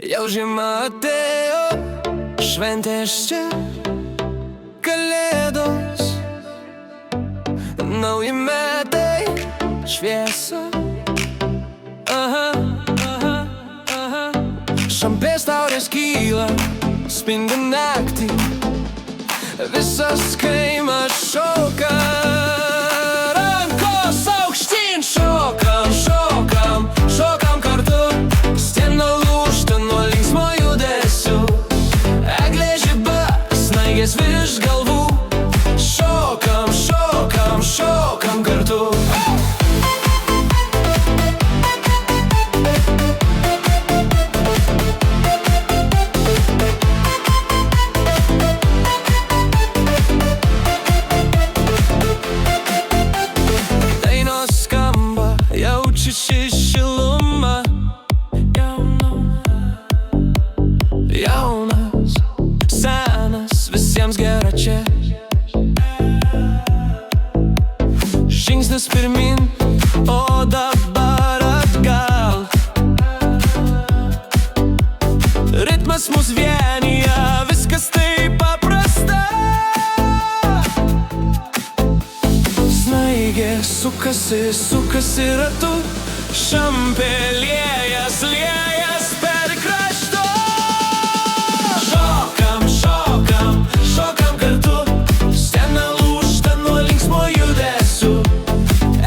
Jau žiema atėjo, šventės čia, kalėdos, nauji metai, šviesa. Šampės taurės kyla, spindi naktį, visas kaimas šoka. Rankos aukštyn šokam, šokam, šokam kartu. Stena lūžta nuo linksmo judesių, eglė žiba, snaigės virš galvų. Šokam, šokam, šokam kartu. Jaučiasi šiluma, jaunas, senas, visiems gera čia. Žingsnis pirmin, o dabar atgal. Ritmas mus vienija, viskas taip paprasta. Snaigė sukasi, sukasi ratu, šampė liejas, liejas per kraštus. Šokam, šokam, šokam kartu. Stena lūžta nuo linksmo judesių,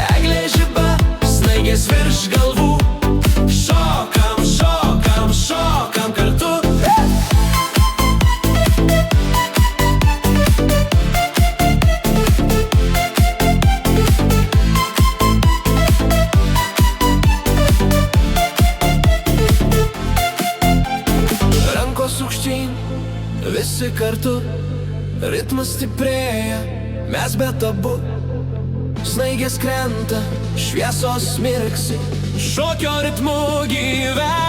eglė žiba, snaigės virš galvų. Šokam, šokam, šokam kartu. Aukštyn, visi kartu, ritmas stiprėja, mes bet abu. Snaigės krenta, šviesos mirksi, šokio ritmu gyvena.